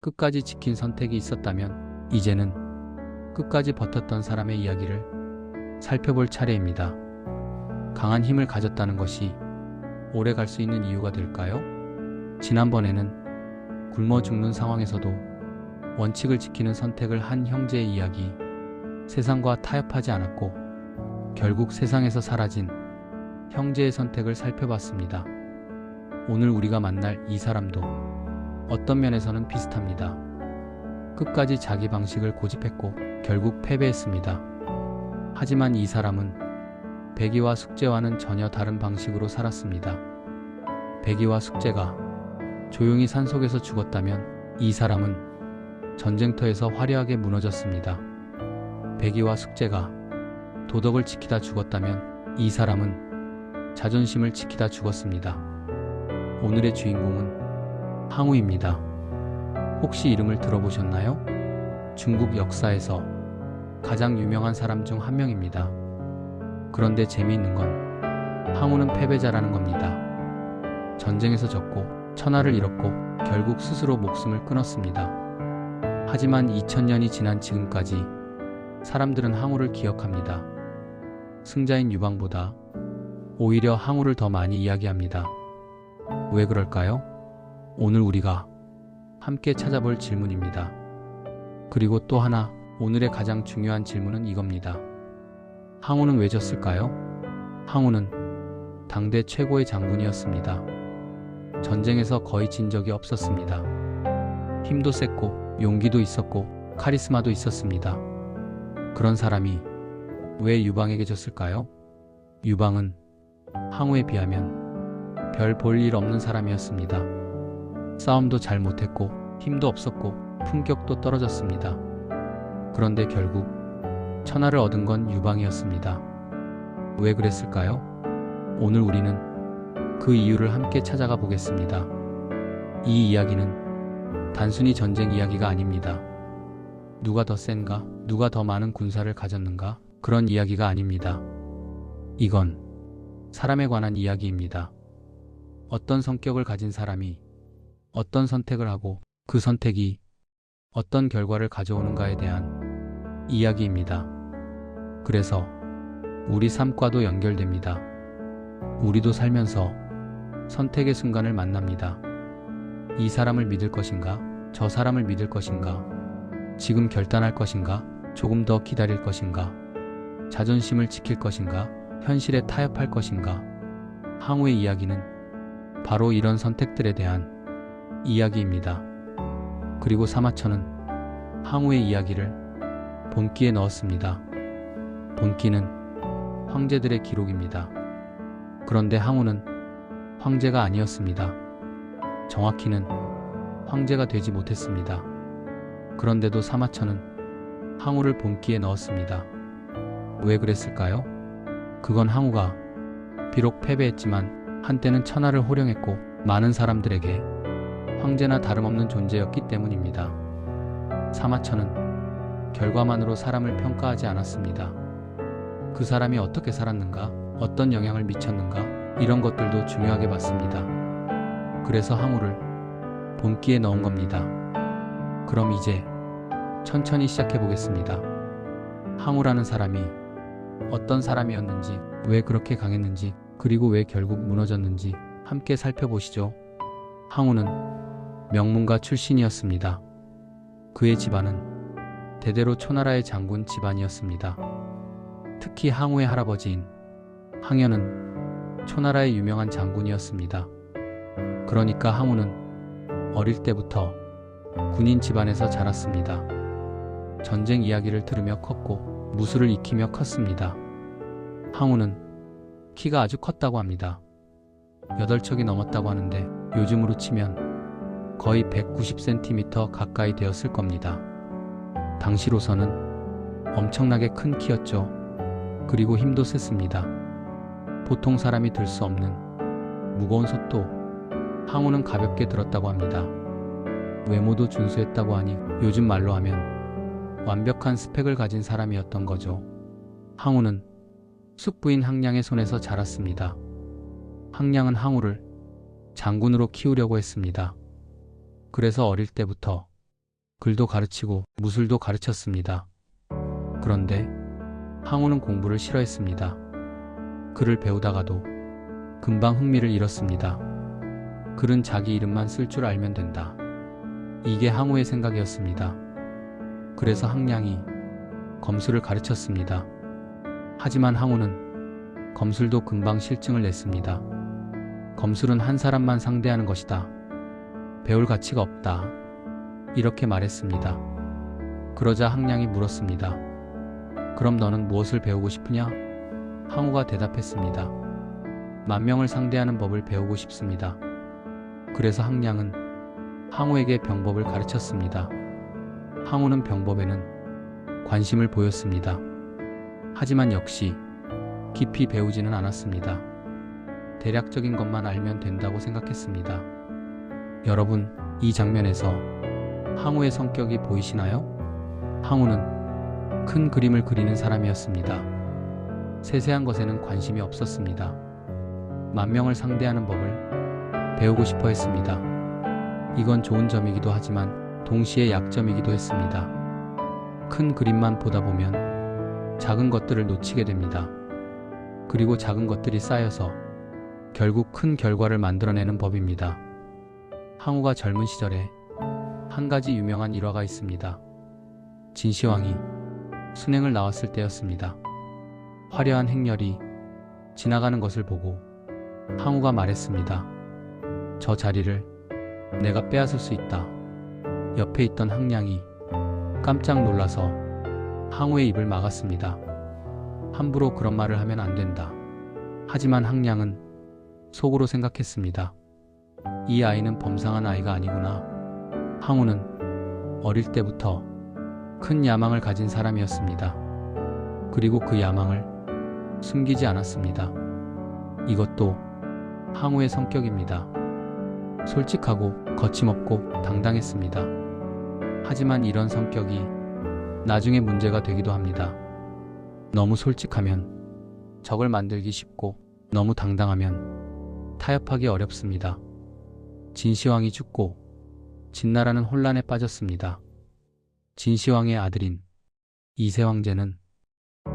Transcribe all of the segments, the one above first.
끝까지 지킨 선택이 있었다면 이제는 끝까지 버텼던 사람의 이야기를 살펴볼 차례입니다. 강한 힘을 가졌다는 것이 오래 갈 수 있는 이유가 될까요? 지난번에는 굶어 죽는 상황에서도 원칙을 지키는 선택을 한 형제의 이야기, 세상과 타협하지 않았고 결국 세상에서 사라진 형제의 선택을 살펴봤습니다. 오늘 우리가 만날 이 사람도 어떤 면에서는 비슷합니다. 끝까지 자기 방식을 고집했고 결국 패배했습니다. 하지만 이 사람은 백이와 숙제와는 전혀 다른 방식으로 살았습니다. 백이와 숙제가 조용히 산속에서 죽었다면 이 사람은 전쟁터에서 화려하게 무너졌습니다. 백이와 숙제가 도덕을 지키다 죽었다면 이 사람은 자존심을 지키다 죽었습니다. 오늘의 주인공은 항우입니다. 혹시 이름을 들어보셨나요? 중국 역사에서 가장 유명한 사람 중 한 명입니다. 그런데 재미있는 건 항우는 패배자라는 겁니다. 전쟁에서 졌고 천하를 잃었고 결국 스스로 목숨을 끊었습니다. 하지만 2000년이 지난 지금까지 사람들은 항우를 기억합니다. 승자인 유방보다 오히려 항우를 더 많이 이야기합니다. 왜 그럴까요? 오늘 우리가 함께 찾아볼 질문입니다. 그리고 또 하나, 오늘의 가장 중요한 질문은 이겁니다. 항우는 왜 졌을까요? 항우는 당대 최고의 장군이었습니다. 전쟁에서 거의 진 적이 없었습니다. 힘도 셌고 용기도 있었고 카리스마도 있었습니다. 그런 사람이 왜 유방에게 졌을까요? 유방은 항우에 비하면 별 볼 일 없는 사람이었습니다. 싸움도 잘 못했고 힘도 없었고 품격도 떨어졌습니다. 그런데 결국 천하를 얻은 건 유방이었습니다. 왜 그랬을까요? 오늘 우리는 그 이유를 함께 찾아가 보겠습니다. 이 이야기는 단순히 전쟁 이야기가 아닙니다. 누가 더 센가? 누가 더 많은 군사를 가졌는가? 그런 이야기가 아닙니다. 이건 사람에 관한 이야기입니다. 어떤 성격을 가진 사람이 어떤 선택을 하고 그 선택이 어떤 결과를 가져오는가에 대한 이야기입니다. 그래서 우리 삶과도 연결됩니다. 우리도 살면서 선택의 순간을 만납니다. 이 사람을 믿을 것인가? 저 사람을 믿을 것인가? 지금 결단할 것인가? 조금 더 기다릴 것인가? 자존심을 지킬 것인가? 현실에 타협할 것인가? 항우의 이야기는 바로 이런 선택들에 대한 이야기입니다. 그리고 사마천은 항우의 이야기를 본기에 넣었습니다. 본기는 황제들의 기록입니다. 그런데 항우는 황제가 아니었습니다. 정확히는 황제가 되지 못했습니다. 그런데도 사마천은 항우를 본기에 넣었습니다. 왜 그랬을까요? 그건 항우가 비록 패배했지만 한때는 천하를 호령했고 많은 사람들에게 황제나 다름없는 존재였기 때문입니다. 사마천은 결과만으로 사람을 평가하지 않았습니다. 그 사람이 어떻게 살았는가, 어떤 영향을 미쳤는가, 이런 것들도 중요하게 봤습니다. 그래서 항우를 본기에 넣은 겁니다. 그럼 이제 천천히 시작해 보겠습니다. 항우라는 사람이 어떤 사람이었는지, 왜 그렇게 강했는지, 그리고 왜 결국 무너졌는지 함께 살펴보시죠. 항우는 명문가 출신이었습니다. 그의 집안은 대대로 초나라의 장군 집안이었습니다. 특히 항우의 할아버지인 항현은 초나라의 유명한 장군이었습니다. 그러니까 항우는 어릴 때부터 군인 집안에서 자랐습니다. 전쟁 이야기를 들으며 컸고 무술을 익히며 컸습니다. 항우는 키가 아주 컸다고 합니다. 8척이 넘었다고 하는데 요즘으로 치면 거의 190cm 가까이 되었을 겁니다. 당시로서는 엄청나게 큰 키였죠. 그리고 힘도 셌습니다. 보통 사람이 들 수 없는 무거운 솥도 항우는 가볍게 들었다고 합니다. 외모도 준수했다고 하니 요즘 말로 하면 완벽한 스펙을 가진 사람이었던 거죠. 항우는 숙부인 항량의 손에서 자랐습니다. 항량은 항우를 장군으로 키우려고 했습니다. 그래서 어릴 때부터 글도 가르치고 무술도 가르쳤습니다. 그런데 항우는 공부를 싫어했습니다. 글을 배우다가도 금방 흥미를 잃었습니다. 글은 자기 이름만 쓸 줄 알면 된다. 이게 항우의 생각이었습니다. 그래서 항량이 검술을 가르쳤습니다. 하지만 항우는 검술도 금방 실증을 냈습니다. 검술은 한 사람만 상대하는 것이다. 배울 가치가 없다. 이렇게 말했습니다. 그러자 항량이 물었습니다. 그럼 너는 무엇을 배우고 싶으냐? 항우가 대답했습니다. 만명을 상대하는 법을 배우고 싶습니다. 그래서 항량은 항우에게 병법을 가르쳤습니다. 항우는 병법에는 관심을 보였습니다. 하지만 역시 깊이 배우지는 않았습니다. 대략적인 것만 알면 된다고 생각했습니다. 여러분, 이 장면에서 항우의 성격이 보이시나요? 항우는 큰 그림을 그리는 사람이었습니다. 세세한 것에는 관심이 없었습니다. 만명을 상대하는 법을 배우고 싶어 했습니다. 이건 좋은 점이기도 하지만 동시에 약점이기도 했습니다. 큰 그림만 보다 보면 작은 것들을 놓치게 됩니다. 그리고 작은 것들이 쌓여서 결국 큰 결과를 만들어내는 법입니다. 항우가 젊은 시절에 한 가지 유명한 일화가 있습니다. 진시황이 순행을 나왔을 때였습니다. 화려한 행렬이 지나가는 것을 보고 항우가 말했습니다. 저 자리를 내가 빼앗을 수 있다. 옆에 있던 항량이 깜짝 놀라서 항우의 입을 막았습니다. 함부로 그런 말을 하면 안 된다. 하지만 항량은 속으로 생각했습니다. 이 아이는 범상한 아이가 아니구나. 항우는 어릴 때부터 큰 야망을 가진 사람이었습니다. 그리고 그 야망을 숨기지 않았습니다. 이것도 항우의 성격입니다. 솔직하고 거침없고 당당했습니다. 하지만 이런 성격이 나중에 문제가 되기도 합니다. 너무 솔직하면 적을 만들기 쉽고 너무 당당하면 타협하기 어렵습니다. 진시황이 죽고 진나라는 혼란에 빠졌습니다. 진시황의 아들인 이세황제는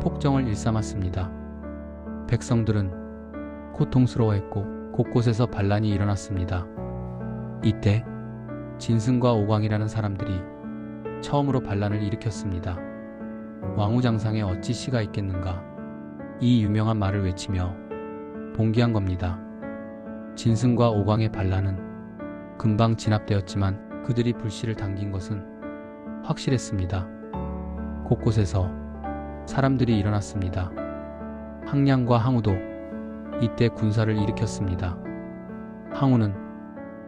폭정을 일삼았습니다. 백성들은 고통스러워했고 곳곳에서 반란이 일어났습니다. 이때 진승과 오광이라는 사람들이 처음으로 반란을 일으켰습니다. 왕후장상에 어찌 씨가 있겠는가? 이 유명한 말을 외치며 봉기한 겁니다. 진승과 오광의 반란은 금방 진압되었지만 그들이 불씨를 당긴 것은 확실했습니다. 곳곳에서 사람들이 일어났습니다. 항량과 항우도 이때 군사를 일으켰습니다. 항우는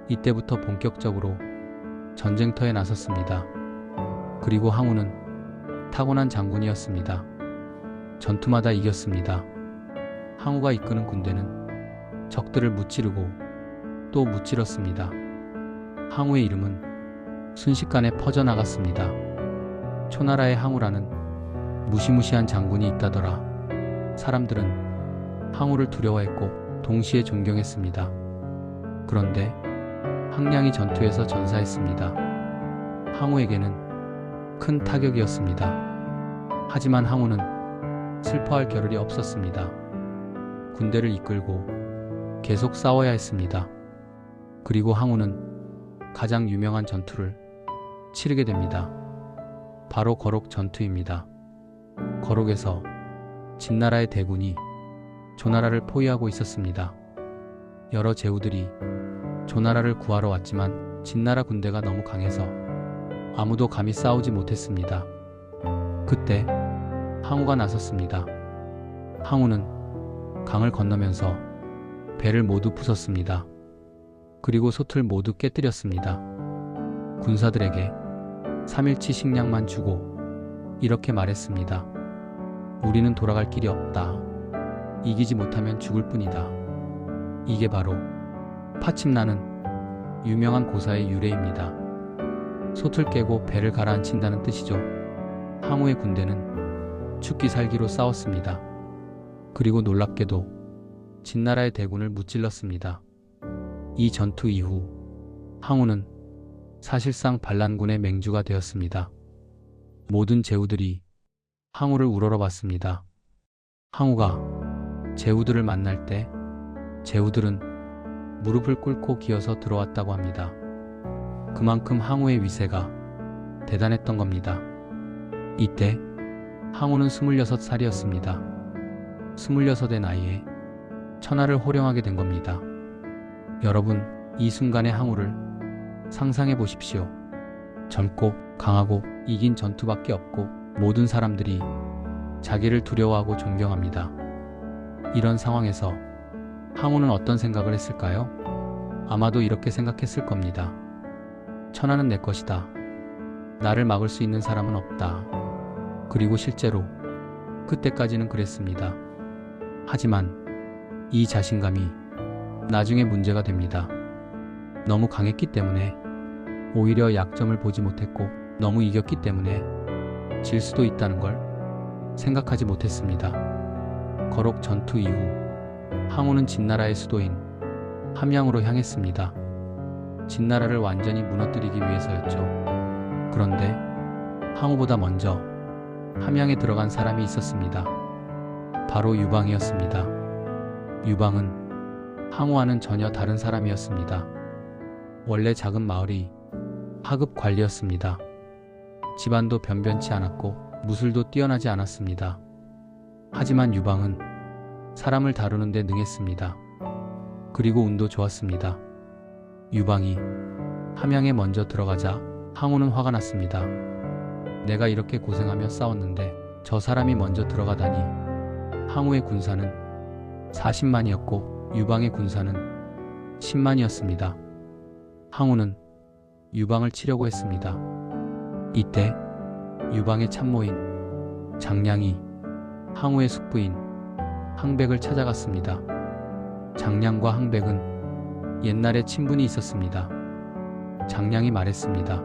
이때부터 본격적으로 전쟁터에 나섰습니다. 그리고 항우는 타고난 장군이었습니다. 전투마다 이겼습니다. 항우가 이끄는 군대는 적들을 무찌르고 또 무찌렀습니다. 항우의 이름은 순식간에 퍼져나갔습니다. 초나라의 항우라는 무시무시한 장군이 있다더라. 사람들은 항우를 두려워했고 동시에 존경했습니다. 그런데 항량이 전투에서 전사했습니다. 항우에게는 큰 타격이었습니다. 하지만 항우는 슬퍼할 겨를이 없었습니다. 군대를 이끌고 계속 싸워야 했습니다. 그리고 항우는 가장 유명한 전투를 치르게 됩니다. 바로 거록 전투입니다. 거록에서 진나라의 대군이 조나라를 포위하고 있었습니다. 여러 제후들이 조나라를 구하러 왔지만 진나라 군대가 너무 강해서 아무도 감히 싸우지 못했습니다. 그때 항우가 나섰습니다. 항우는 강을 건너면서 배를 모두 부쉈습니다. 그리고 솥을 모두 깨뜨렸습니다. 군사들에게 3일치 식량만 주고 이렇게 말했습니다. 우리는 돌아갈 길이 없다. 이기지 못하면 죽을 뿐이다. 이게 바로 파침나는 유명한 고사의 유래입니다. 솥을 깨고 배를 가라앉힌다는 뜻이죠. 항우의 군대는 죽기 살기로 싸웠습니다. 그리고 놀랍게도 진나라의 대군을 무찔렀습니다. 이 전투 이후 항우는 사실상 반란군의 맹주가 되었습니다. 모든 제후들이 항우를 우러러봤습니다. 항우가 제후들을 만날 때 제후들은 무릎을 꿇고 기어서 들어왔다고 합니다. 그만큼 항우의 위세가 대단했던 겁니다. 이때 항우는 26살이었습니다. 26의 나이에 천하를 호령하게 된 겁니다. 여러분, 이 순간의 항우를 상상해 보십시오. 젊고 강하고 이긴 전투밖에 없고 모든 사람들이 자기를 두려워하고 존경합니다. 이런 상황에서 항우는 어떤 생각을 했을까요? 아마도 이렇게 생각했을 겁니다. 천하는 내 것이다. 나를 막을 수 있는 사람은 없다. 그리고 실제로 그때까지는 그랬습니다. 하지만 이 자신감이 나중에 문제가 됩니다. 너무 강했기 때문에 오히려 약점을 보지 못했고 너무 이겼기 때문에 질 수도 있다는 걸 생각하지 못했습니다. 거록 전투 이후 항우는 진나라의 수도인 함양으로 향했습니다. 진나라를 완전히 무너뜨리기 위해서였죠. 그런데 항우보다 먼저 함양에 들어간 사람이 있었습니다. 바로 유방이었습니다. 유방은 항우와는 전혀 다른 사람이었습니다. 원래 작은 마을이 하급 관리였습니다. 집안도 변변치 않았고 무술도 뛰어나지 않았습니다. 하지만 유방은 사람을 다루는 데 능했습니다. 그리고 운도 좋았습니다. 유방이 함양에 먼저 들어가자 항우는 화가 났습니다. 내가 이렇게 고생하며 싸웠는데 저 사람이 먼저 들어가다니. 항우의 군사는 40만이었고 유방의 군사는 10만이었습니다. 항우는 유방을 치려고 했습니다. 이때 유방의 참모인 장량이 항우의 숙부인 항백을 찾아갔습니다. 장량과 항백은 옛날에 친분이 있었습니다. 장량이 말했습니다.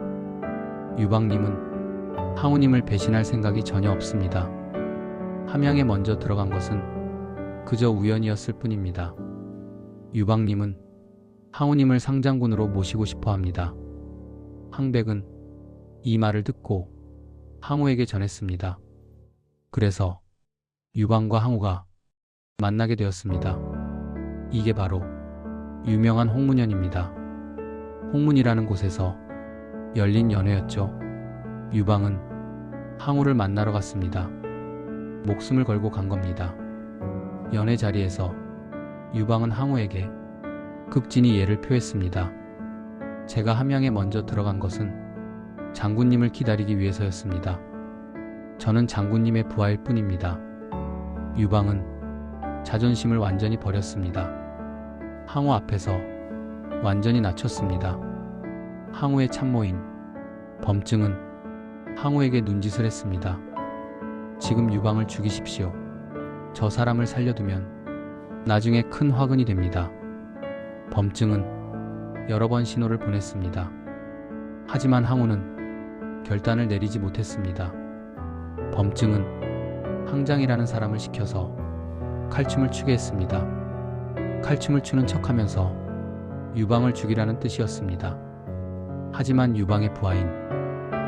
유방님은 항우님을 배신할 생각이 전혀 없습니다. 함양에 먼저 들어간 것은 그저 우연이었을 뿐입니다. 유방님은 항우님을 상장군으로 모시고 싶어 합니다. 항백은 이 말을 듣고 항우에게 전했습니다. 그래서 유방과 항우가 만나게 되었습니다. 이게 바로 유명한 홍문연입니다. 홍문이라는 곳에서 열린 연회였죠. 유방은 항우를 만나러 갔습니다. 목숨을 걸고 간 겁니다. 연회 자리에서 유방은 항우에게 극진히 예를 표했습니다. 제가 함양에 먼저 들어간 것은 장군님을 기다리기 위해서였습니다. 저는 장군님의 부하일 뿐입니다. 유방은 자존심을 완전히 버렸습니다. 항우 앞에서 완전히 낮췄습니다. 항우의 참모인 범증은 항우에게 눈짓을 했습니다. 지금 유방을 죽이십시오. 저 사람을 살려두면 나중에 큰 화근이 됩니다. 범증은 여러 번 신호를 보냈습니다. 하지만 항우는 결단을 내리지 못했습니다. 범증은 항장이라는 사람을 시켜서 칼춤을 추게 했습니다. 칼춤을 추는 척하면서 유방을 죽이라는 뜻이었습니다. 하지만 유방의 부하인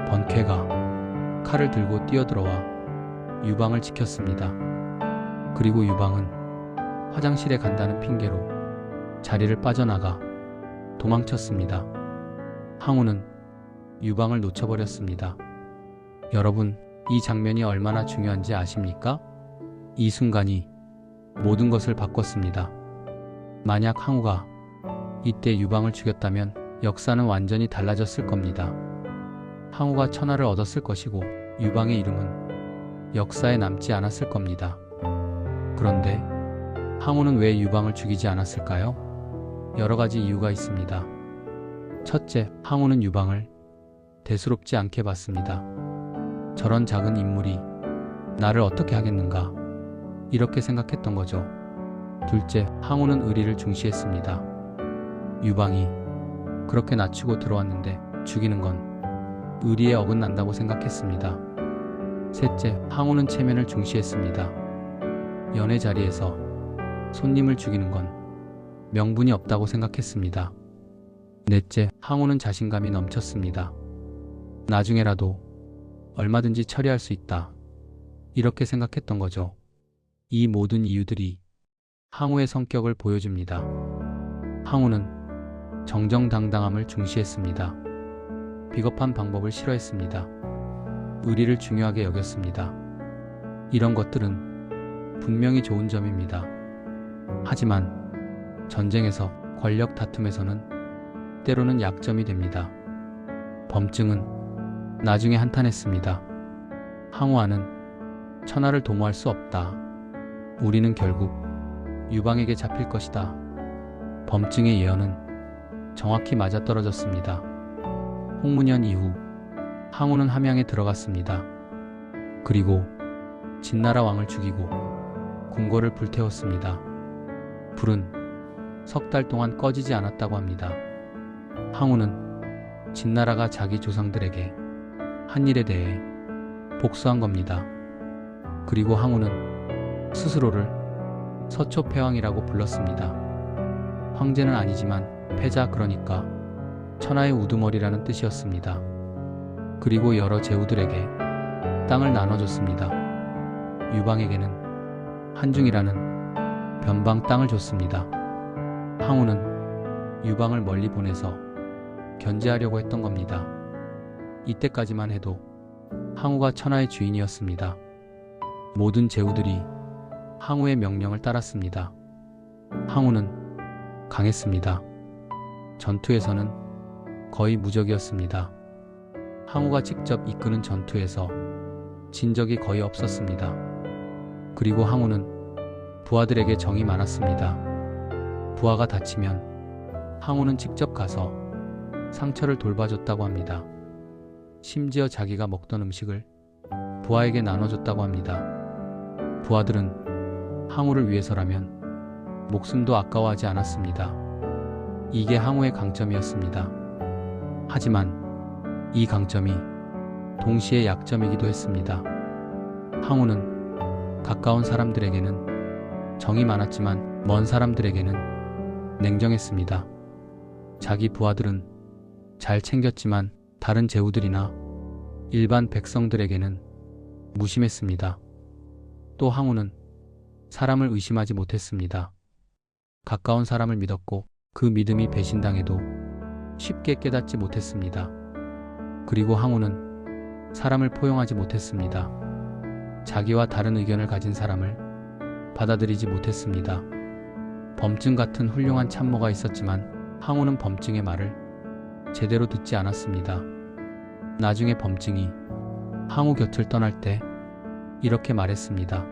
번쾌가 칼을 들고 뛰어들어와 유방을 지켰습니다. 그리고 유방은 화장실에 간다는 핑계로 자리를 빠져나가 도망쳤습니다. 항우는 유방을 놓쳐버렸습니다. 여러분, 이 장면이 얼마나 중요한지 아십니까? 이 순간이 모든 것을 바꿨습니다. 만약 항우가 이때 유방을 죽였다면 역사는 완전히 달라졌을 겁니다. 항우가 천하를 얻었을 것이고 유방의 이름은 역사에 남지 않았을 겁니다. 그런데 항우는 왜 유방을 죽이지 않았을까요? 여러 가지 이유가 있습니다. 첫째, 항우는 유방을 대수롭지 않게 봤습니다. 저런 작은 인물이 나를 어떻게 하겠는가? 이렇게 생각했던 거죠. 둘째, 항우는 의리를 중시했습니다. 유방이 그렇게 낮추고 들어왔는데 죽이는 건 의리에 어긋난다고 생각했습니다. 셋째, 항우는 체면을 중시했습니다. 연회 자리에서 손님을 죽이는 건 명분이 없다고 생각했습니다. 넷째, 항우는 자신감이 넘쳤습니다. 나중에라도 얼마든지 처리할 수 있다. 이렇게 생각했던 거죠. 이 모든 이유들이 항우의 성격을 보여줍니다. 항우는 정정당당함을 중시했습니다. 비겁한 방법을 싫어했습니다. 의리를 중요하게 여겼습니다. 이런 것들은 분명히 좋은 점입니다. 하지만 전쟁에서, 권력 다툼에서는 때로는 약점이 됩니다. 범증은 나중에 한탄했습니다. 항우와는 천하를 도모할 수 없다. 우리는 결국 유방에게 잡힐 것이다. 범증의 예언은 정확히 맞아떨어졌습니다. 홍문현 이후 항우는 함양에 들어갔습니다. 그리고 진나라 왕을 죽이고 궁궐을 불태웠습니다. 불은 석 달 동안 꺼지지 않았다고 합니다. 항우는 진나라가 자기 조상들에게 한 일에 대해 복수한 겁니다. 그리고 항우는 스스로를 서초패왕이라고 불렀습니다. 황제는 아니지만 패자, 그러니까 천하의 우두머리라는 뜻이었습니다. 그리고 여러 제후들에게 땅을 나눠줬습니다. 유방에게는 한중이라는 변방 땅을 줬습니다. 항우는 유방을 멀리 보내서 견제하려고 했던 겁니다. 이때까지만 해도 항우가 천하의 주인이었습니다. 모든 제후들이 항우의 명령을 따랐습니다. 항우는 강했습니다. 전투에서는 거의 무적이었습니다. 항우가 직접 이끄는 전투에서 진 적이 거의 없었습니다. 그리고 항우는 부하들에게 정이 많았습니다. 부하가 다치면 항우는 직접 가서 상처를 돌봐줬다고 합니다. 심지어 자기가 먹던 음식을 부하에게 나눠줬다고 합니다. 부하들은 항우를 위해서라면 목숨도 아까워하지 않았습니다. 이게 항우의 강점이었습니다. 하지만 이 강점이 동시에 약점이기도 했습니다. 항우는 가까운 사람들에게는 정이 많았지만 먼 사람들에게는 냉정했습니다. 자기 부하들은 잘 챙겼지만 다른 제후들이나 일반 백성들에게는 무심했습니다. 또 항우는 사람을 의심하지 못했습니다. 가까운 사람을 믿었고 그 믿음이 배신당해도 쉽게 깨닫지 못했습니다. 그리고 항우는 사람을 포용하지 못했습니다. 자기와 다른 의견을 가진 사람을 받아들이지 못했습니다. 범증 같은 훌륭한 참모가 있었지만 항우는 범증의 말을 제대로 듣지 않았습니다. 나중에 범증이 항우 곁을 떠날 때 이렇게 말했습니다.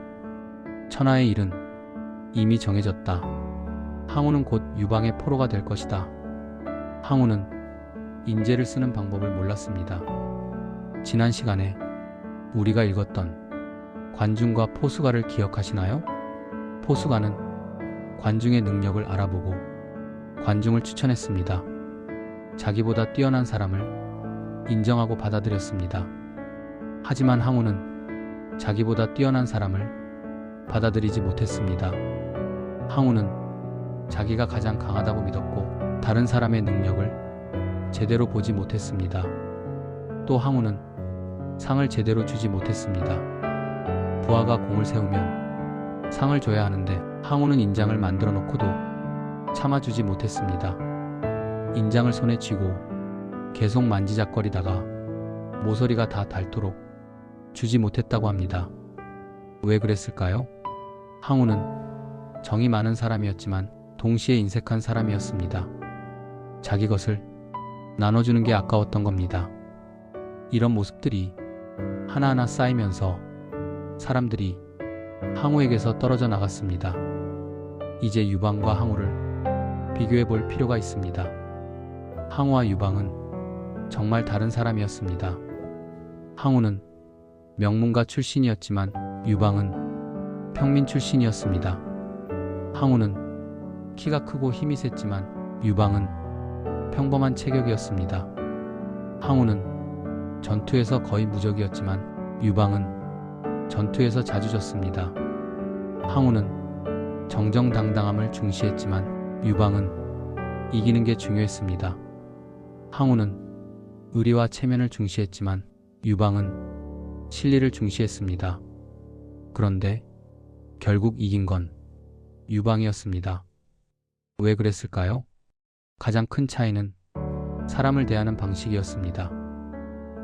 천하의 일은 이미 정해졌다. 항우는 곧 유방의 포로가 될 것이다. 항우는 인재를 쓰는 방법을 몰랐습니다. 지난 시간에 우리가 읽었던 관중과 포수가를 기억하시나요? 포수가는 관중의 능력을 알아보고 관중을 추천했습니다. 자기보다 뛰어난 사람을 인정하고 받아들였습니다. 하지만 항우는 자기보다 뛰어난 사람을 받아들이지 못했습니다. 항우는 자기가 가장 강하다고 믿었고 다른 사람의 능력을 제대로 보지 못했습니다. 또 항우는 상을 제대로 주지 못했습니다. 부하가 공을 세우면 상을 줘야 하는데 항우는 인장을 만들어 놓고도 참아주지 못했습니다. 인장을 손에 쥐고 계속 만지작거리다가 모서리가 다 닳도록 주지 못했다고 합니다. 왜 그랬을까요? 항우는 정이 많은 사람이었지만 동시에 인색한 사람이었습니다. 자기 것을 나눠주는 게 아까웠던 겁니다. 이런 모습들이 하나하나 쌓이면서 사람들이 항우에게서 떨어져 나갔습니다. 이제 유방과 항우를 비교해 볼 필요가 있습니다. 항우와 유방은 정말 다른 사람이었습니다. 항우는 명문가 출신이었지만 유방은 평민 출신이었습니다. 항우는 키가 크고 힘이 셌지만 유방은 평범한 체격이었습니다. 항우는 전투에서 거의 무적이었지만 유방은 전투에서 자주 졌습니다. 항우는 정정당당함을 중시했지만 유방은 이기는 게 중요했습니다. 항우는 의리와 체면을 중시했지만 유방은 실리를 중시했습니다. 그런데 결국 이긴 건 유방이었습니다. 왜 그랬을까요? 가장 큰 차이는 사람을 대하는 방식이었습니다.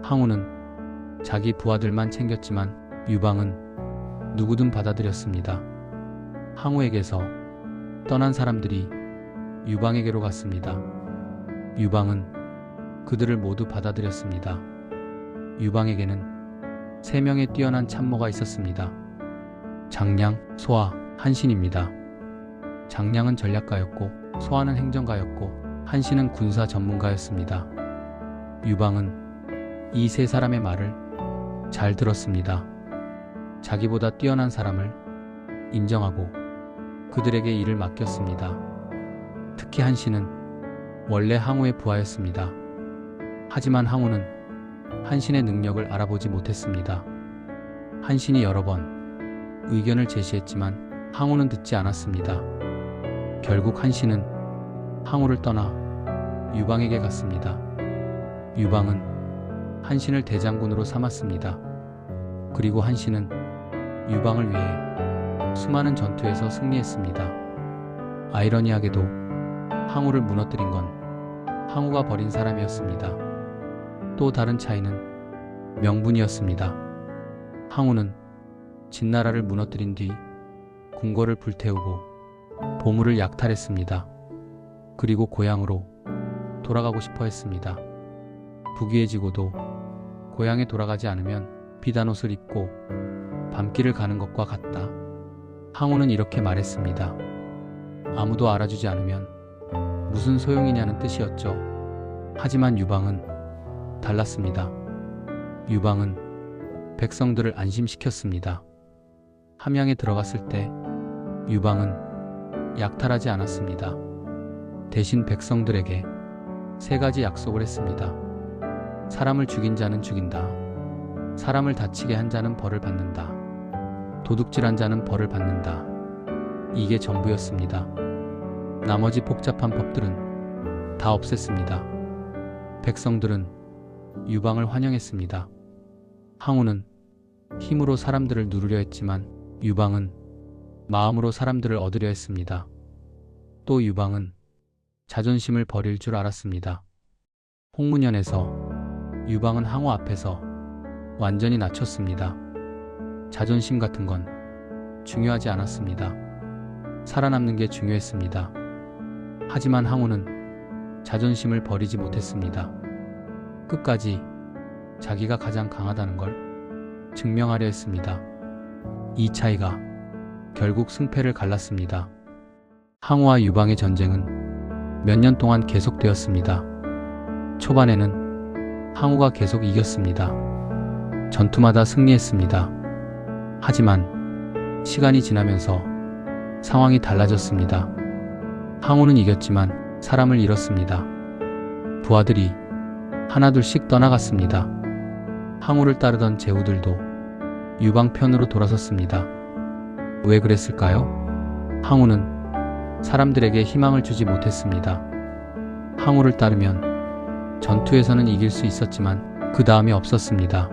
항우는 자기 부하들만 챙겼지만 유방은 누구든 받아들였습니다. 항우에게서 떠난 사람들이 유방에게로 갔습니다. 유방은 그들을 모두 받아들였습니다. 유방에게는 3명의 뛰어난 참모가 있었습니다. 장량, 소하, 한신입니다. 장량은 전략가였고 소하는 행정가였고 한신은 군사 전문가였습니다. 유방은 이 3사람의 말을 잘 들었습니다. 자기보다 뛰어난 사람을 인정하고 그들에게 일을 맡겼습니다. 특히 한신은 원래 항우의 부하였습니다. 하지만 항우는 한신의 능력을 알아보지 못했습니다. 한신이 여러 번 의견을 제시했지만 항우는 듣지 않았습니다. 결국 한신은 항우를 떠나 유방에게 갔습니다. 유방은 한신을 대장군으로 삼았습니다. 그리고 한신은 유방을 위해 수많은 전투에서 승리했습니다. 아이러니하게도 항우를 무너뜨린 건 항우가 버린 사람이었습니다. 또 다른 차이는 명분이었습니다. 항우는 진나라를 무너뜨린 뒤 궁궐을 불태우고 보물을 약탈했습니다. 그리고 고향으로 돌아가고 싶어 했습니다. 부귀해지고도 고향에 돌아가지 않으면 비단옷을 입고 밤길을 가는 것과 같다. 항우는 이렇게 말했습니다. 아무도 알아주지 않으면 무슨 소용이냐는 뜻이었죠. 하지만 유방은 달랐습니다. 유방은 백성들을 안심시켰습니다. 함양에 들어갔을 때 유방은 약탈하지 않았습니다. 대신 백성들에게 3가지 약속을 했습니다. 사람을 죽인 자는 죽인다. 사람을 다치게 한 자는 벌을 받는다. 도둑질한 자는 벌을 받는다. 이게 전부였습니다. 나머지 복잡한 법들은 다 없앴습니다. 백성들은 유방을 환영했습니다. 항우는 힘으로 사람들을 누르려 했지만 유방은 마음으로 사람들을 얻으려 했습니다. 또 유방은 자존심을 버릴 줄 알았습니다. 홍문연에서 유방은 항우 앞에서 완전히 낮췄습니다. 자존심 같은 건 중요하지 않았습니다. 살아남는 게 중요했습니다. 하지만 항우는 자존심을 버리지 못했습니다. 끝까지 자기가 가장 강하다는 걸 증명하려 했습니다. 이 차이가 결국 승패를 갈랐습니다. 항우와 유방의 전쟁은 몇 년 동안 계속되었습니다. 초반에는 항우가 계속 이겼습니다. 전투마다 승리했습니다. 하지만 시간이 지나면서 상황이 달라졌습니다. 항우는 이겼지만 사람을 잃었습니다. 부하들이 하나둘씩 떠나갔습니다. 항우를 따르던 제후들도 유방 편으로 돌아섰습니다. 왜 그랬을까요? 항우는 사람들에게 희망을 주지 못했습니다. 항우를 따르면 전투에서는 이길 수 있었지만 그 다음이 없었습니다.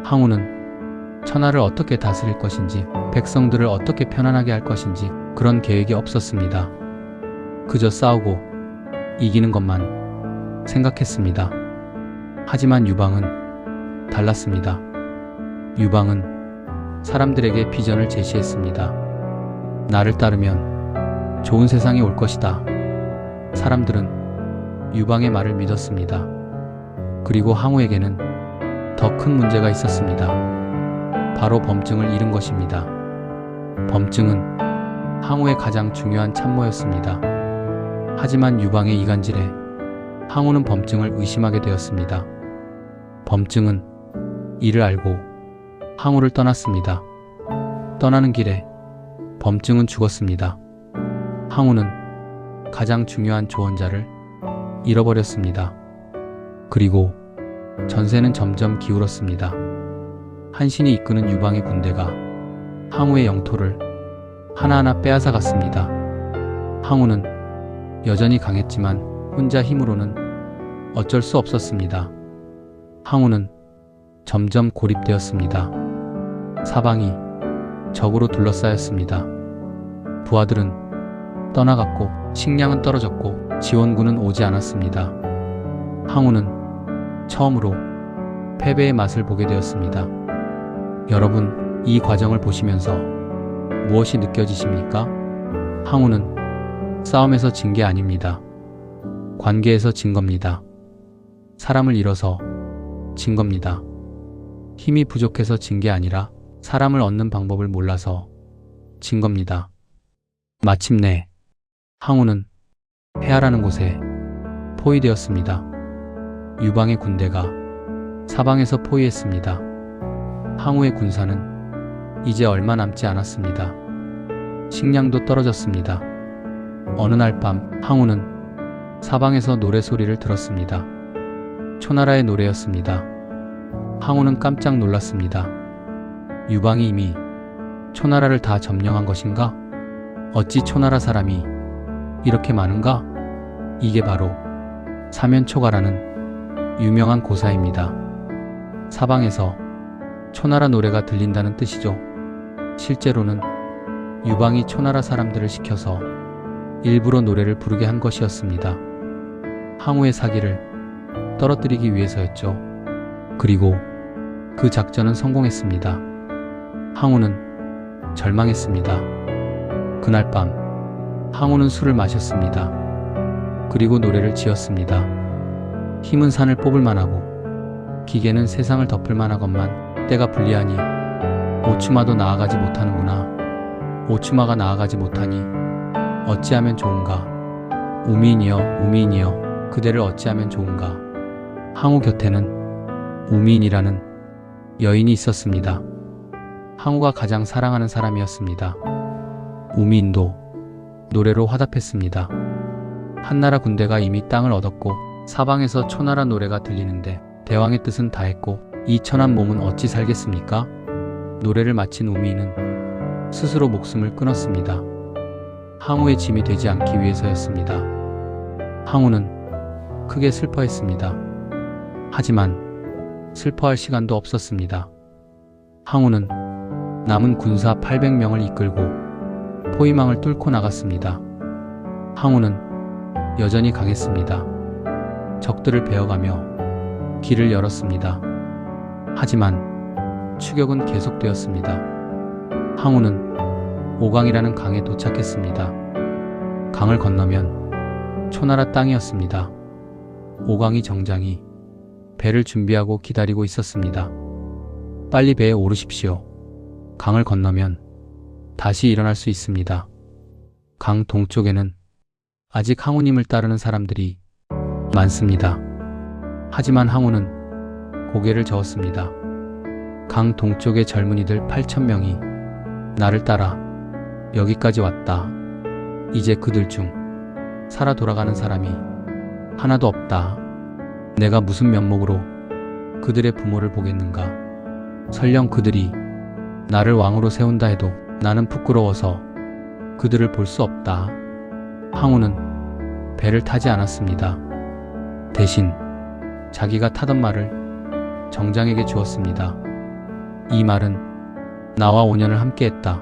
항우는 천하를 어떻게 다스릴 것인지, 백성들을 어떻게 편안하게 할 것인지 그런 계획이 없었습니다. 그저 싸우고 이기는 것만 생각했습니다. 하지만 유방은 달랐습니다. 유방은 사람들에게 비전을 제시했습니다. 나를 따르면 좋은 세상이 올 것이다. 사람들은 유방의 말을 믿었습니다. 그리고 항우에게는 더 큰 문제가 있었습니다. 바로 범증을 잃은 것입니다. 범증은 항우의 가장 중요한 참모였습니다. 하지만 유방의 이간질에 항우는 범증을 의심하게 되었습니다. 범증은 이를 알고 항우를 떠났습니다. 떠나는 길에 범증은 죽었습니다. 항우는 가장 중요한 조언자를 잃어버렸습니다. 그리고 전세는 점점 기울었습니다. 한신이 이끄는 유방의 군대가 항우의 영토를 하나하나 빼앗아 갔습니다. 항우는 여전히 강했지만 혼자 힘으로는 어쩔 수 없었습니다. 항우는 점점 고립되었습니다. 사방이 적으로 둘러싸였습니다. 부하들은 떠나갔고 식량은 떨어졌고 지원군은 오지 않았습니다. 항우는 처음으로 패배의 맛을 보게 되었습니다. 여러분, 이 과정을 보시면서 무엇이 느껴지십니까? 항우는 싸움에서 진 게 아닙니다. 관계에서 진 겁니다. 사람을 잃어서 진 겁니다. 힘이 부족해서 진 게 아니라 사람을 얻는 방법을 몰라서 진 겁니다. 마침내 항우는 해아라는 곳에 포위되었습니다. 유방의 군대가 사방에서 포위했습니다. 항우의 군사는 이제 얼마 남지 않았습니다. 식량도 떨어졌습니다. 어느 날 밤 항우는 사방에서 노래소리를 들었습니다. 초나라의 노래였습니다. 항우는 깜짝 놀랐습니다. 유방이 이미 초나라를 다 점령한 것인가? 어찌 초나라 사람이 이렇게 많은가? 이게 바로 사면초가라는 유명한 고사입니다. 사방에서 초나라 노래가 들린다는 뜻이죠. 실제로는 유방이 초나라 사람들을 시켜서 일부러 노래를 부르게 한 것이었습니다. 항우의 사기를 떨어뜨리기 위해서였죠. 그리고 그 작전은 성공했습니다. 항우는 절망했습니다. 그날 밤 항우는 술을 마셨습니다. 그리고 노래를 지었습니다. 힘은 산을 뽑을 만하고 기계는 세상을 덮을 만하건만 때가 불리하니 오추마도 나아가지 못하는구나. 오추마가 나아가지 못하니 어찌하면 좋은가. 우미인이여 우미인이여 그대를 어찌하면 좋은가. 항우 곁에는 우미인이라는 여인이 있었습니다. 항우가 가장 사랑하는 사람이었습니다. 우미인도 노래로 화답했습니다. 한나라 군대가 이미 땅을 얻었고 사방에서 초나라 노래가 들리는데 대왕의 뜻은 다했고 이 천한 몸은 어찌 살겠습니까? 노래를 마친 우미인은 스스로 목숨을 끊었습니다. 항우의 짐이 되지 않기 위해서였습니다. 항우는 크게 슬퍼했습니다. 하지만 슬퍼할 시간도 없었습니다. 항우는 남은 군사 800명을 이끌고 포위망을 뚫고 나갔습니다. 항우는 여전히 강했습니다. 적들을 베어가며 길을 열었습니다. 하지만 추격은 계속되었습니다. 항우는 오강이라는 강에 도착했습니다. 강을 건너면 초나라 땅이었습니다. 오강이 정장이 배를 준비하고 기다리고 있었습니다. 빨리 배에 오르십시오. 강을 건너면 다시 일어날 수 있습니다. 강 동쪽에는 아직 항우님을 따르는 사람들이 많습니다. 하지만 항우는 고개를 저었습니다. 강 동쪽의 젊은이들 8,000명이 나를 따라 여기까지 왔다. 이제 그들 중 살아 돌아가는 사람이 하나도 없다. 내가 무슨 면목으로 그들의 부모를 보겠는가. 설령 그들이 나를 왕으로 세운다 해도 나는 부끄러워서 그들을 볼 수 없다. 항우는 배를 타지 않았습니다. 대신 자기가 타던 말을 정장에게 주었습니다. 이 말은 나와 5년을 함께했다.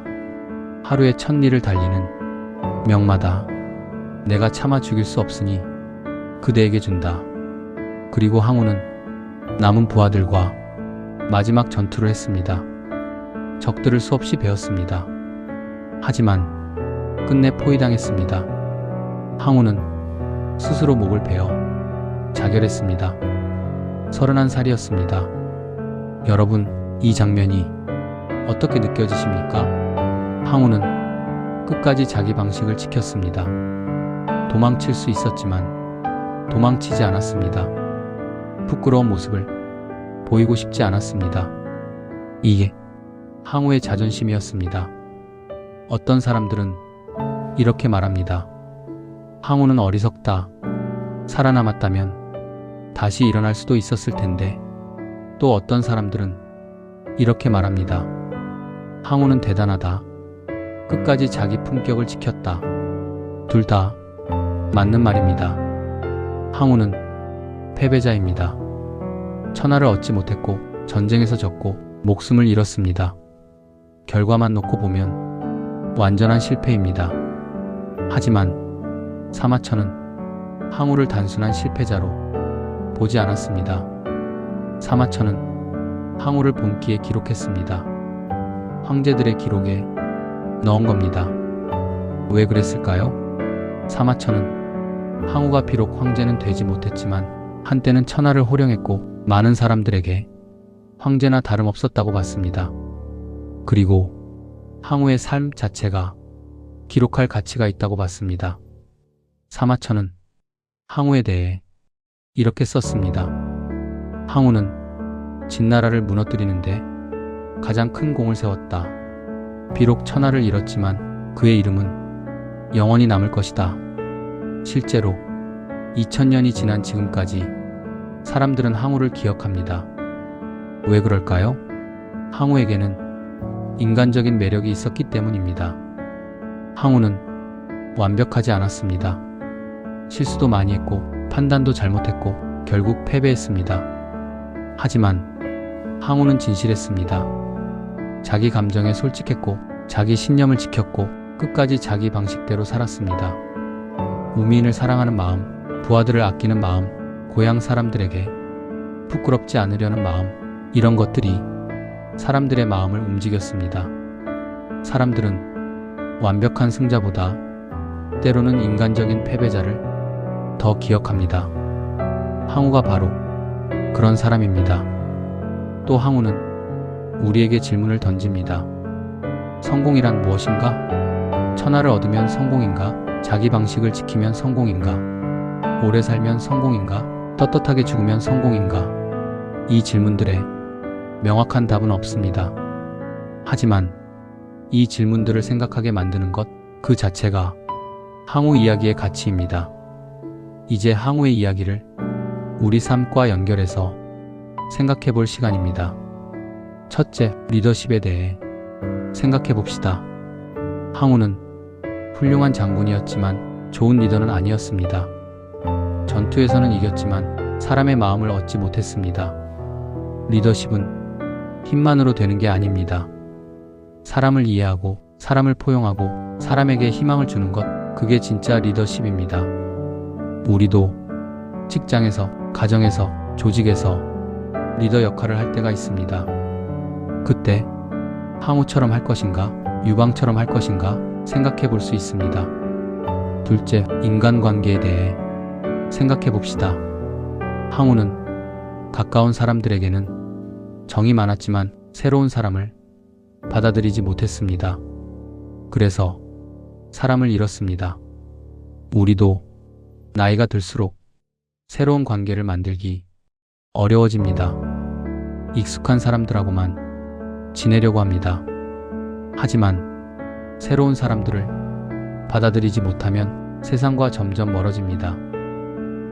하루에 1000리를 달리는 명마다 내가 참아 죽일 수 없으니 그대에게 준다. 그리고 항우는 남은 부하들과 마지막 전투를 했습니다. 적들을 수없이 베었습니다. 하지만 끝내 포위당했습니다. 항우는 스스로 목을 베어 자결했습니다. 31살이었습니다. 여러분, 이 장면이 어떻게 느껴지십니까? 항우는 끝까지 자기 방식을 지켰습니다. 도망칠 수 있었지만 도망치지 않았습니다. 부끄러운 모습을 보이고 싶지 않았습니다. 이게 항우의 자존심이었습니다. 어떤 사람들은 이렇게 말합니다. 항우는 어리석다. 살아남았다면 다시 일어날 수도 있었을 텐데. 또 어떤 사람들은 이렇게 말합니다. 항우는 대단하다. 끝까지 자기 품격을 지켰다. 둘 다 맞는 말입니다. 항우는 패배자입니다. 천하를 얻지 못했고 전쟁에서 졌고 목숨을 잃었습니다. 결과만 놓고 보면 완전한 실패입니다. 하지만 사마천은 항우를 단순한 실패자로 보지 않았습니다. 사마천은 항우를 본기에 기록했습니다. 황제들의 기록에 넣은 겁니다. 왜 그랬을까요? 사마천은 항우가 비록 황제는 되지 못했지만 한때는 천하를 호령했고 많은 사람들에게 황제나 다름없었다고 봤습니다. 그리고 항우의 삶 자체가 기록할 가치가 있다고 봤습니다. 사마천은 항우에 대해 이렇게 썼습니다. 항우는 진나라를 무너뜨리는데 가장 큰 공을 세웠다. 비록 천하를 잃었지만 그의 이름은 영원히 남을 것이다. 실제로 2000년이 지난 지금까지 사람들은 항우를 기억합니다. 왜 그럴까요? 항우에게는 인간적인 매력이 있었기 때문입니다. 항우는 완벽하지 않았습니다. 실수도 많이 했고 판단도 잘못했고 결국 패배했습니다. 하지만 항우는 진실했습니다. 자기 감정에 솔직했고 자기 신념을 지켰고 끝까지 자기 방식대로 살았습니다. 우민을 사랑하는 마음, 부하들을 아끼는 마음, 고향 사람들에게 부끄럽지 않으려는 마음, 이런 것들이 사람들의 마음을 움직였습니다. 사람들은 완벽한 승자보다 때로는 인간적인 패배자를 더 기억합니다. 항우가 바로 그런 사람입니다. 또 항우는 우리에게 질문을 던집니다. 성공이란 무엇인가? 천하를 얻으면 성공인가? 자기 방식을 지키면 성공인가? 오래 살면 성공인가? 떳떳하게 죽으면 성공인가? 이 질문들에 명확한 답은 없습니다. 하지만 이 질문들을 생각하게 만드는 것 그 자체가 항우 이야기의 가치입니다. 이제 항우의 이야기를 우리 삶과 연결해서 생각해 볼 시간입니다. 첫째, 리더십에 대해 생각해 봅시다. 항우는 훌륭한 장군이었지만 좋은 리더는 아니었습니다. 전투에서는 이겼지만 사람의 마음을 얻지 못했습니다. 리더십은 힘만으로 되는 게 아닙니다. 사람을 이해하고 사람을 포용하고 사람에게 희망을 주는 것, 그게 진짜 리더십입니다. 우리도 직장에서, 가정에서, 조직에서 리더 역할을 할 때가 있습니다. 그때 항우처럼 할 것인가, 유방처럼 할 것인가 생각해 볼 수 있습니다. 둘째, 인간관계에 대해 생각해 봅시다. 항우는 가까운 사람들에게는 정이 많았지만 새로운 사람을 받아들이지 못했습니다. 그래서 사람을 잃었습니다. 우리도 나이가 들수록 새로운 관계를 만들기 어려워집니다. 익숙한 사람들하고만 지내려고 합니다. 하지만 새로운 사람들을 받아들이지 못하면 세상과 점점 멀어집니다.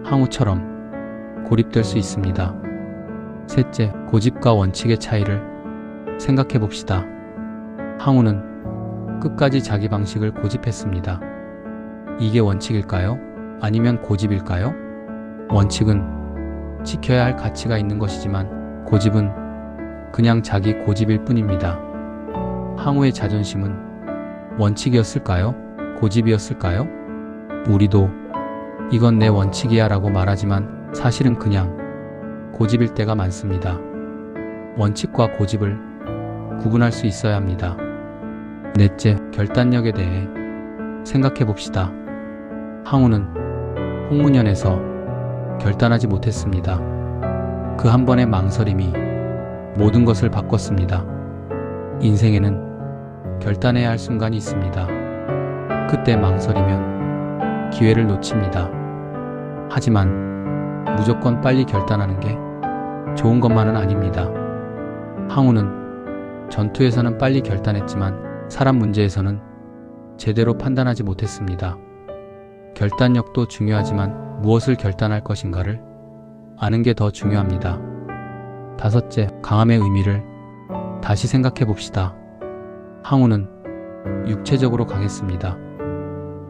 항우처럼 고립될 수 있습니다. 셋째, 고집과 원칙의 차이를 생각해 봅시다. 항우는 끝까지 자기 방식을 고집했습니다. 이게 원칙일까요? 아니면 고집일까요? 원칙은 지켜야 할 가치가 있는 것이지만 고집은 그냥 자기 고집일 뿐입니다. 항우의 자존심은 원칙이었을까요? 고집이었을까요? 우리도 이건 내 원칙이야 라고 말하지만 사실은 그냥 고집일 때가 많습니다. 원칙과 고집을 구분할 수 있어야 합니다. 넷째, 결단력에 대해 생각해 봅시다. 항우는 홍문현에서 결단하지 못했습니다. 그 한 번의 망설임이 모든 것을 바꿨습니다. 인생에는 결단해야 할 순간이 있습니다. 그때 망설이면 기회를 놓칩니다. 하지만 무조건 빨리 결단하는 게 좋은 것만은 아닙니다. 항우는 전투에서는 빨리 결단했지만 사람 문제에서는 제대로 판단하지 못했습니다. 결단력도 중요하지만 무엇을 결단할 것인가를 아는 게 더 중요합니다. 다섯째, 강함의 의미를 다시 생각해 봅시다. 항우는 육체적으로 강했습니다.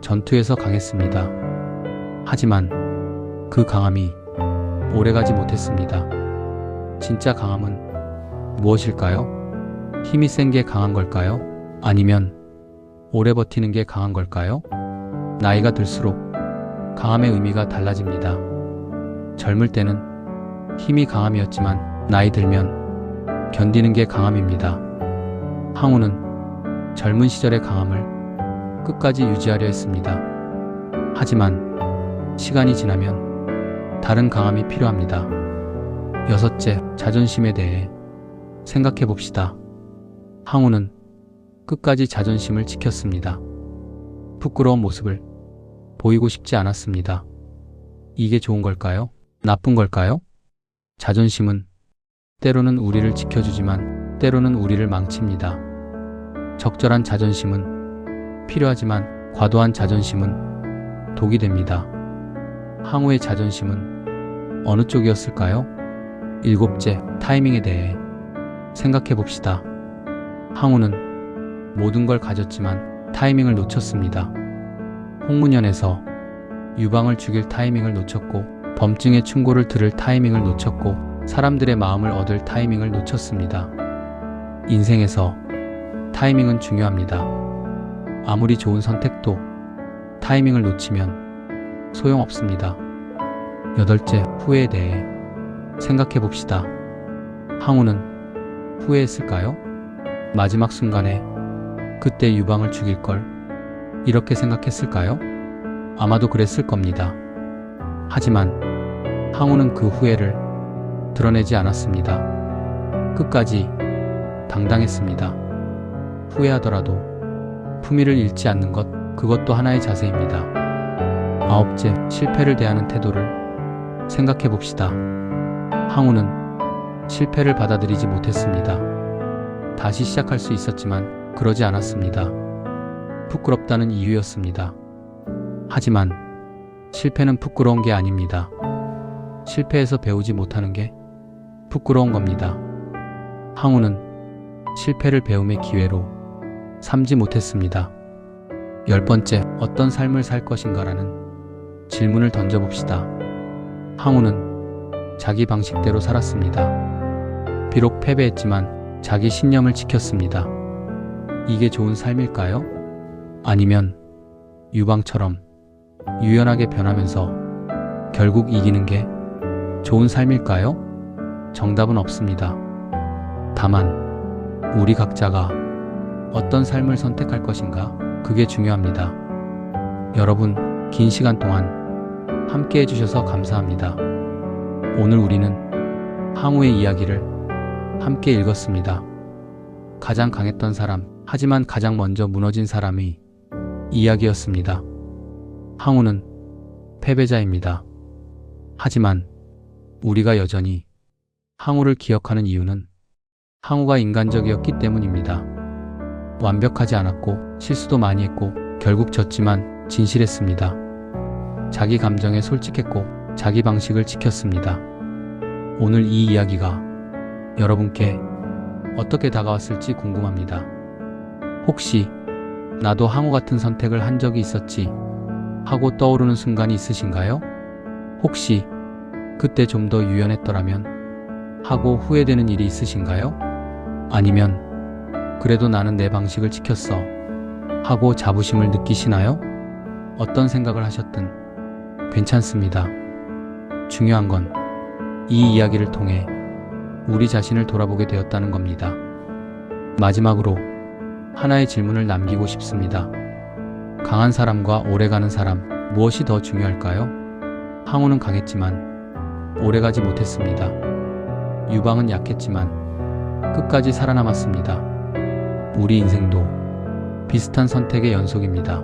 전투에서 강했습니다. 하지만 그 강함이 오래가지 못했습니다. 진짜 강함은 무엇일까요? 힘이 센 게 강한 걸까요? 아니면 오래 버티는 게 강한 걸까요? 나이가 들수록 강함의 의미가 달라집니다. 젊을 때는 힘이 강함이었지만 나이 들면 견디는 게 강함입니다. 항우는 젊은 시절의 강함을 끝까지 유지하려 했습니다. 하지만 시간이 지나면 다른 강함이 필요합니다. 여섯째, 자존심에 대해 생각해 봅시다. 항우는 끝까지 자존심을 지켰습니다. 부끄러운 모습을 보이고 싶지 않았습니다. 이게 좋은 걸까요? 나쁜 걸까요? 자존심은 때로는 우리를 지켜주지만 때로는 우리를 망칩니다. 적절한 자존심은 필요하지만 과도한 자존심은 독이 됩니다. 항우의 자존심은 어느 쪽이었을까요? 일곱째, 타이밍에 대해 생각해 봅시다. 항우는 모든 걸 가졌지만 타이밍을 놓쳤습니다. 홍문현에서 유방을 죽일 타이밍을 놓쳤고, 범증의 충고를 들을 타이밍을 놓쳤고, 사람들의 마음을 얻을 타이밍을 놓쳤습니다. 인생에서 타이밍은 중요합니다. 아무리 좋은 선택도 타이밍을 놓치면 소용없습니다. 여덟째, 후회에 대해 생각해 봅시다. 항우는 후회했을까요? 마지막 순간에 그때 유방을 죽일 걸 이렇게 생각했을까요? 아마도 그랬을 겁니다. 하지만 항우는 그 후회를 드러내지 않았습니다. 끝까지 당당했습니다. 후회하더라도 품위를 잃지 않는 것, 그것도 하나의 자세입니다. 아홉째, 실패를 대하는 태도를 생각해 봅시다. 항우는 실패를 받아들이지 못했습니다. 다시 시작할 수 있었지만 그러지 않았습니다. 부끄럽다는 이유였습니다. 하지만 실패는 부끄러운 게 아닙니다. 실패에서 배우지 못하는 게 부끄러운 겁니다. 항우는 실패를 배움의 기회로 삼지 못했습니다. 열 번째, 어떤 삶을 살 것인가라는 질문을 던져봅시다. 항우는 자기 방식대로 살았습니다. 비록 패배했지만 자기 신념을 지켰습니다. 이게 좋은 삶일까요? 아니면 유방처럼 유연하게 변하면서 결국 이기는 게 좋은 삶일까요? 정답은 없습니다. 다만 우리 각자가 어떤 삶을 선택할 것인가, 그게 중요합니다. 여러분, 긴 시간 동안 함께 해주셔서 감사합니다. 오늘 우리는 항우의 이야기를 함께 읽었습니다. 가장 강했던 사람, 하지만 가장 먼저 무너진 사람의 이야기였습니다. 항우는 패배자입니다. 하지만 우리가 여전히 항우를 기억하는 이유는 항우가 인간적이었기 때문입니다. 완벽하지 않았고 실수도 많이 했고 결국 졌지만 진실했습니다. 자기 감정에 솔직했고 자기 방식을 지켰습니다. 오늘 이 이야기가 여러분께 어떻게 다가왔을지 궁금합니다. 혹시 나도 항우 같은 선택을 한 적이 있었지 하고 떠오르는 순간이 있으신가요? 혹시 그때 좀 더 유연했더라면 하고 후회되는 일이 있으신가요? 아니면 그래도 나는 내 방식을 지켰어 하고 자부심을 느끼시나요? 어떤 생각을 하셨든 괜찮습니다. 중요한 건 이 이야기를 통해 우리 자신을 돌아보게 되었다는 겁니다. 마지막으로 하나의 질문을 남기고 싶습니다. 강한 사람과 오래가는 사람, 무엇이 더 중요할까요? 항우는 강했지만 오래가지 못했습니다. 유방은 약했지만 끝까지 살아남았습니다. 우리 인생도 비슷한 선택의 연속입니다.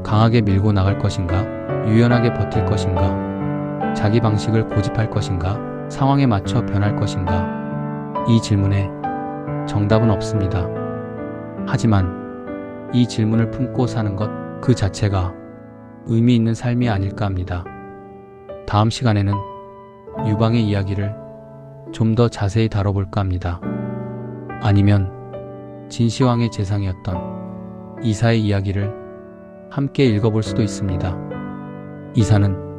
강하게 밀고 나갈 것인가, 유연하게 버틸 것인가, 자기 방식을 고집할 것인가, 상황에 맞춰 변할 것인가. 이 질문에 정답은 없습니다. 하지만 이 질문을 품고 사는 것 그 자체가 의미 있는 삶이 아닐까 합니다. 다음 시간에는 유방의 이야기를 좀 더 자세히 다뤄볼까 합니다. 아니면 진시황의 재상이었던 이사의 이야기를 함께 읽어볼 수도 있습니다. 이사는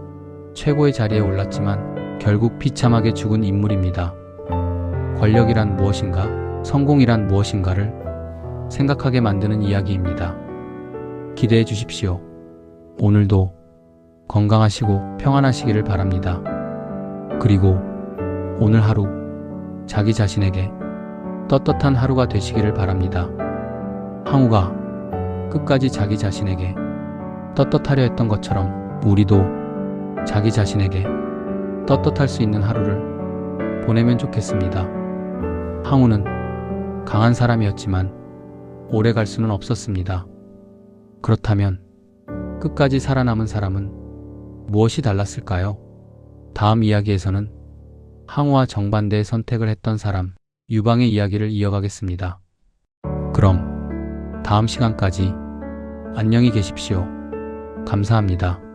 최고의 자리에 올랐지만 결국 비참하게 죽은 인물입니다. 권력이란 무엇인가, 성공이란 무엇인가를 생각하게 만드는 이야기입니다. 기대해 주십시오. 오늘도 건강하시고 평안하시기를 바랍니다. 그리고 오늘 하루 자기 자신에게 떳떳한 하루가 되시기를 바랍니다. 항우가 끝까지 자기 자신에게 떳떳하려 했던 것처럼 우리도 자기 자신에게 떳떳할 수 있는 하루를 보내면 좋겠습니다. 항우는 강한 사람이었지만 오래 갈 수는 없었습니다. 그렇다면 끝까지 살아남은 사람은 무엇이 달랐을까요? 다음 이야기에서는 항우와 정반대의 선택을 했던 사람 유방의 이야기를 이어가겠습니다. 그럼 다음 시간까지 안녕히 계십시오. 감사합니다.